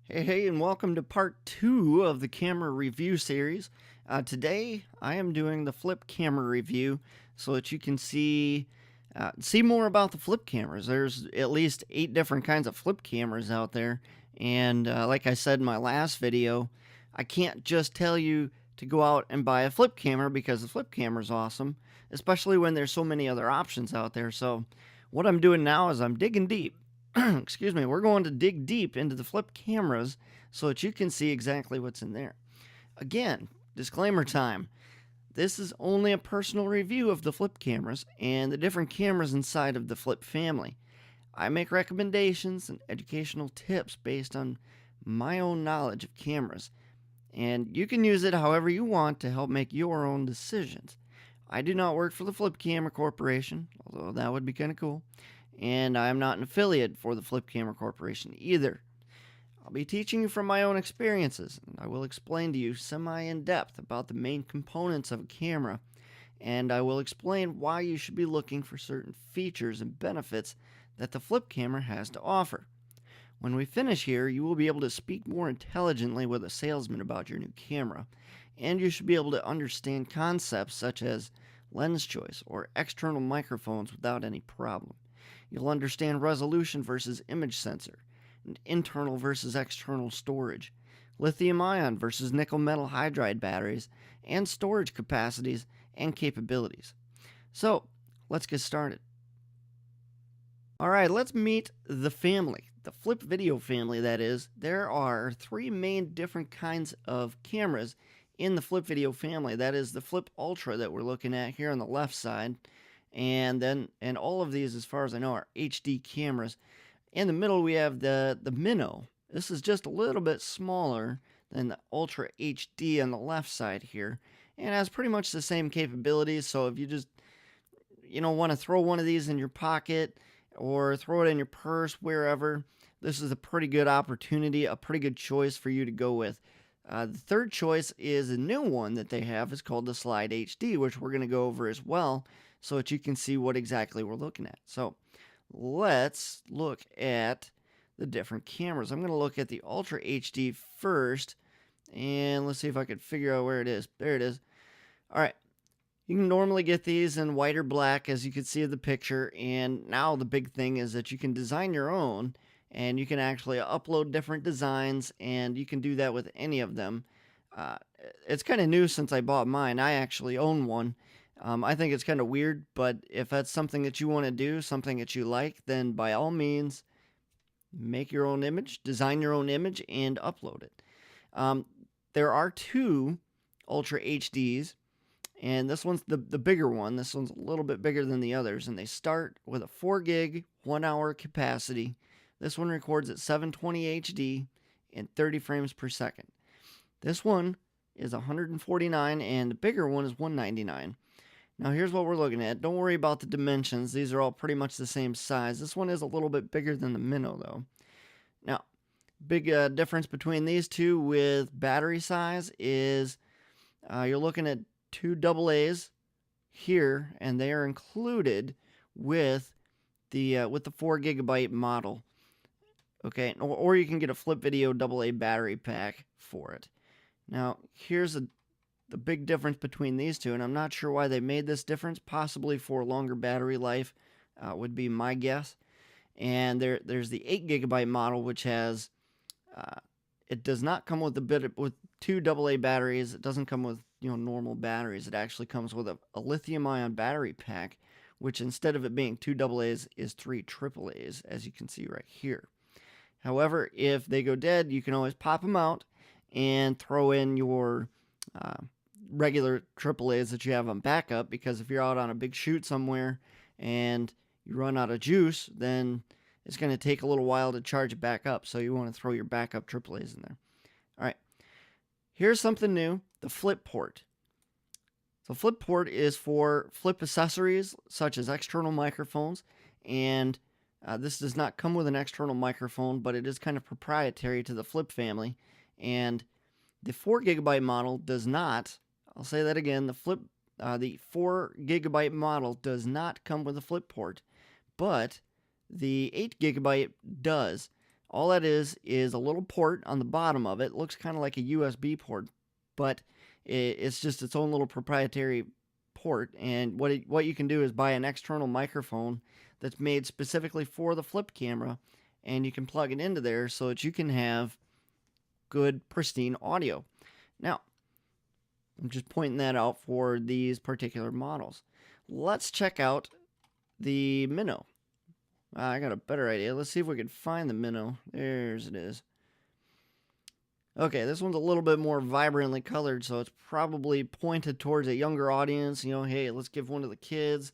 Hey, and welcome to part 2 of the camera review series. Today, I am doing the flip camera review so that you can see more about the flip cameras. There's at least 8 different kinds of flip cameras out there, and like I said in my last video, I can't just tell you to go out and buy a flip camera because the flip camera is awesome, especially when there's so many other options out there. So, what I'm doing now is I'm digging deep. Excuse me, we're going to dig deep into the flip cameras so that you can see exactly what's in there. Again, disclaimer time. This is only a personal review of the flip cameras and the different cameras inside of the flip family. I make recommendations and educational tips based on my own knowledge of cameras, and you can use it however you want to help make your own decisions. I do not work for the Flip Camera Corporation, although that would be kind of cool, and I am not an affiliate for the Flip Camera Corporation either. I'll be teaching you from my own experiences, and I will explain to you semi in depth about the main components of a camera, and I will explain why you should be looking for certain features and benefits that the flip camera has to offer. When we finish here, you will be able to speak more intelligently with a salesman about your new camera, and you should be able to understand concepts such as lens choice or external microphones without any problem. You'll understand resolution versus image sensor, and internal versus external storage, lithium ion versus nickel metal hydride batteries, and storage capacities and capabilities. So, let's get started. All right, let's meet the family, the flip video family, that is. There are 3 main different kinds of cameras in the flip video family. That is the Flip Ultra that we're looking at here on the left side. And all of these, as far as I know, are HD cameras. In the middle, we have the Minnow. This is just a little bit smaller than the Ultra HD on the left side here, and has pretty much the same capabilities. So if you just want to throw one of these in your pocket or throw it in your purse, wherever, this is a pretty good opportunity, a pretty good choice for you to go with. The third choice is a new one that they have. It's called the Slide HD, which we're going to go over as well so that you can see what exactly we're looking at. So let's look at the different cameras. I'm going to look at the Ultra HD first, and let's see if I can figure out where it is. There it is. All right. You can normally get these in white or black, as you can see in the picture, and now the big thing is that you can design your own, and you can actually upload different designs, and you can do that with any of them. Uh, it's kind of new since I bought mine. I actually own one. I think it's kind of weird, but if that's something that you want to do, something that you like, then by all means, make your own image, design your own image, and upload it. Um, there are 2 Ultra HDs, and this one's the bigger one. This one's a little bit bigger than the others, and they start with a 4 gig, 1 hour capacity. This one records at 720 HD and 30 frames per second. This one is 149, and the bigger one is 199. Now here's what we're looking at. Don't worry about the dimensions. These are all pretty much the same size. This one is a little bit bigger than the Minnow though. Now, big difference between these two with battery size is you're looking at 2 AA's here, and they are included with the 4 gigabyte model. Okay, or you can get a Flip Video AA battery pack for it. Now, here's the big difference between these two, and I'm not sure why they made this difference. Possibly for longer battery life would be my guess. And there's the 8 gigabyte model, which has it does not come with with 2 AA batteries. It doesn't come with normal batteries. It actually comes with a lithium ion battery pack, which instead of it being 2 AA's is 3 AAA's, as you can see right here. However, if they go dead, you can always pop them out and throw in your regular AAA's that you have on backup, because if you're out on a big shoot somewhere and you run out of juice, then it's going to take a little while to charge it back up, so you want to throw your backup AAA's in there. All right, here's something new, the flip port. The flip port is for flip accessories such as external microphones, and this does not come with an external microphone, but it is kind of proprietary to the flip family, and the 4 gigabyte model does not. I'll say that again. The 4 gigabyte model does not come with a flip port, but the 8 gigabyte does. All that is a little port on the bottom of it. It looks kind of like a USB port, but it's just its own little proprietary port. And what you can do is buy an external microphone that's made specifically for the flip camera, and you can plug it into there so that you can have good, pristine audio. Now, I'm just pointing that out for these particular models. Let's check out the Minnow. I got a better idea. Let's see if we can find the Minnow. There's it is. Okay, this one's a little bit more vibrantly colored, so it's probably pointed towards a younger audience. You know, hey, let's give one to the kids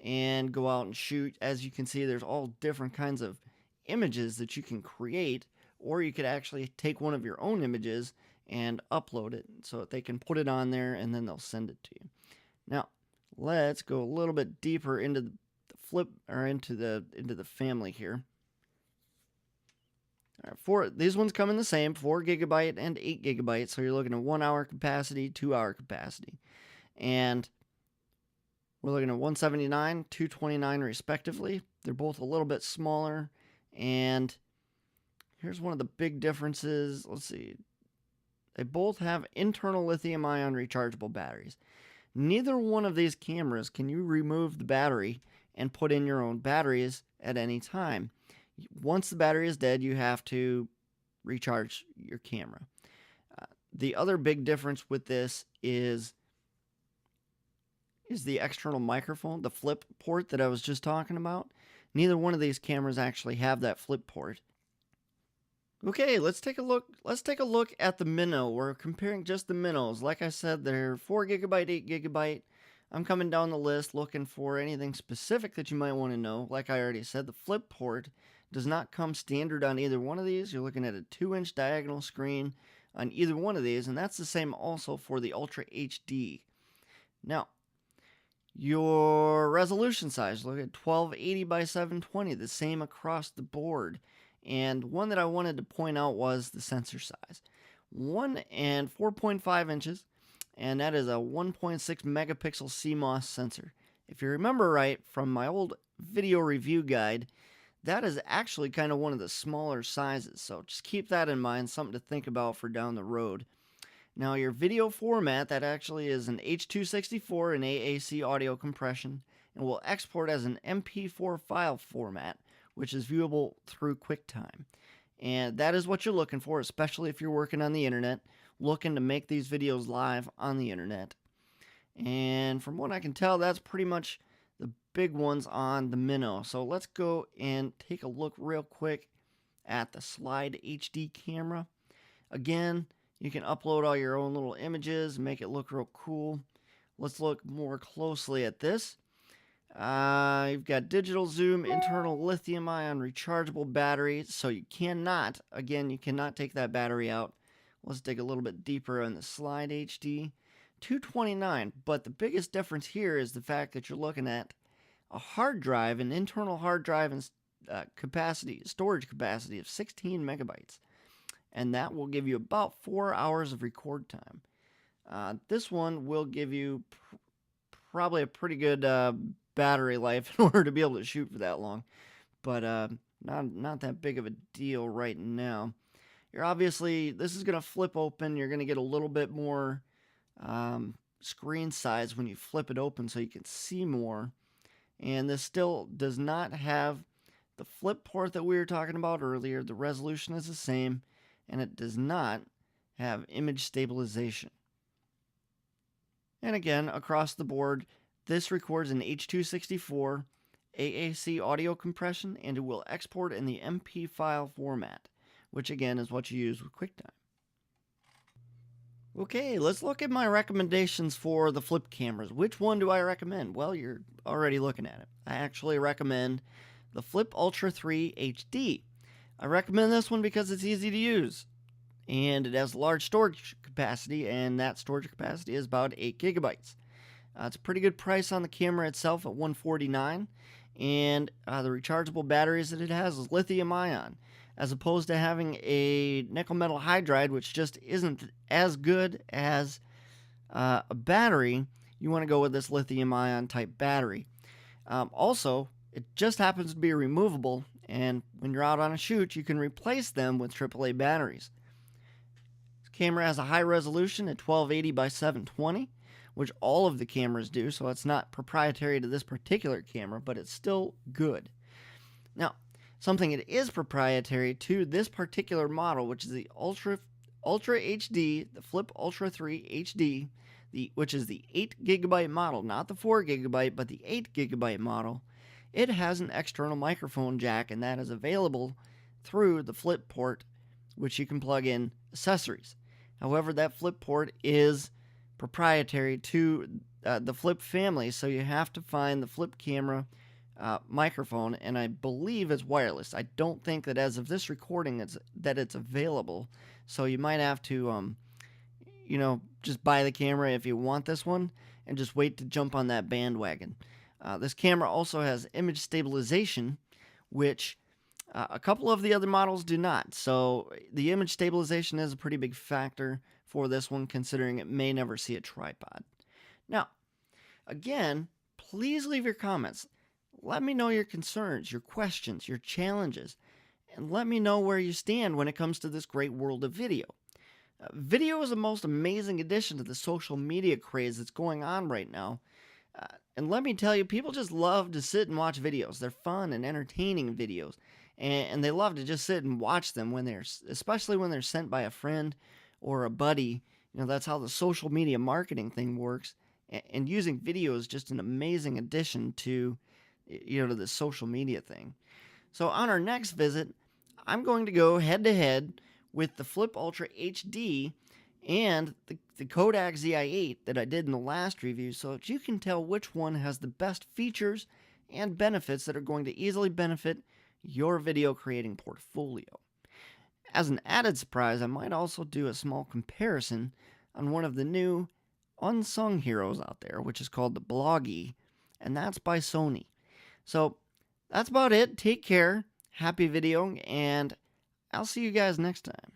and go out and shoot. As you can see, there's all different kinds of images that you can create, or you could actually take one of your own images and upload it so that they can put it on there and then they'll send it to you. Now, let's go a little bit deeper into the flip, or into the family here. All right, these ones come in the same 4 gigabyte and 8 gigabyte, so you're looking at 1 hour capacity, 2 hour capacity, and we're looking at 179, 229 respectively. They're both a little bit smaller, and here's one of the big differences. Let's see. They both have internal lithium-ion rechargeable batteries. Neither one of these cameras can you remove the battery and put in your own batteries at any time. Once the battery is dead, you have to recharge your camera. The other big difference with this is the external microphone, the flip port that I was just talking about. Neither one of these cameras actually have that flip port. Okay, let's take a look. Let's take a look at the Minnow. We're comparing just the Minnows. Like I said, they're 4 gigabyte, 8 gigabyte. I'm coming down the list looking for anything specific that you might want to know. Like I already said, the flip port does not come standard on either one of these. You're looking at a 2-inch diagonal screen on either one of these, and that's the same also for the Ultra HD. Now, your resolution size, look at 1280 by 720, the same across the board. And one that I wanted to point out was the sensor size. 1 and 4.5 inches, and that is a 1.6 megapixel CMOS sensor. If you remember right from my old video review guide, that is actually kind of one of the smaller sizes, so just keep that in mind, something to think about for down the road. Now your video format, that actually is an H.264 and AAC audio compression, and will export as an MP4 file format, which is viewable through QuickTime. And that is what you're looking for, especially if you're working on the internet, looking to make these videos live on the internet. And from what I can tell, that's pretty much the big ones on the Minnow. So let's go and take a look real quick at the Slide HD camera. Again, you can upload all your own little images, make it look real cool. Let's look more closely at this. You've got digital zoom, internal lithium-ion rechargeable battery, so you cannot take that battery out. Let's dig a little bit deeper on the Slide HD. 229, but the biggest difference here is the fact that you're looking at a hard drive, an internal hard drive and storage capacity of 16 megabytes, and that will give you about 4 hours of record time. This one will give you probably a pretty good battery life in order to be able to shoot for that long, but not that big of a deal right now. This is going to flip open. You're going to get a little bit more screen size when you flip it open so you can see more. And this still does not have the flip port that we were talking about earlier. The resolution is the same, and it does not have image stabilization. And again, across the board, this records in H.264, AAC audio compression, and it will export in the MP file format, which again is what you use with QuickTime. Okay, let's look at my recommendations for the flip cameras. Which one do I recommend? Well, you're already looking at it. I actually recommend the Flip Ultra 3 HD. I recommend this one because it's easy to use, and it has large storage capacity, and that storage capacity is about 8 gigabytes. It's a pretty good price on the camera itself at $149, and the rechargeable batteries that it has is lithium-ion, as opposed to having a nickel metal hydride, which just isn't as good as a battery. You want to go with this lithium-ion type battery. Also, it just happens to be removable, and when you're out on a shoot, you can replace them with AAA batteries. This camera has a high resolution at 1280 by 720, which all of the cameras do, so it's not proprietary to this particular camera, but it's still good. Now, something that is proprietary to this particular model, which is the Ultra HD, the Flip Ultra 3 HD, which is the 8GB model, not the 4GB, but the 8GB model. It has an external microphone jack, and that is available through the Flip port, which you can plug in accessories. However, that Flip port is proprietary to the Flip family, so you have to find the Flip camera microphone, and I believe it's wireless. I don't think that as of this recording it's available, so you might have to just buy the camera if you want this one and just wait to jump on that bandwagon. This camera also has image stabilization, which a couple of the other models do not, so the image stabilization is a pretty big factor for this one, considering it may never see a tripod. Now, again, please leave your comments. Let me know your concerns, your questions, your challenges, and let me know where you stand when it comes to this great world of video. Video is the most amazing addition to the social media craze that's going on right now. And let me tell you, people just love to sit and watch videos. They're fun and entertaining videos. And they love to just sit and watch them especially when they're sent by a friend or a buddy. That's how the social media marketing thing works. And using video is just an amazing addition to the social media thing. So on our next visit, I'm going to go head to head with the Flip Ultra HD and the Kodak ZI-8 that I did in the last review, so that you can tell which one has the best features and benefits that are going to easily benefit your video creating portfolio. As an added surprise, I might also do a small comparison on one of the new unsung heroes out there, which is called the Bloggie, and that's by Sony. So that's about it. Take care, happy videoing, and I'll see you guys next time.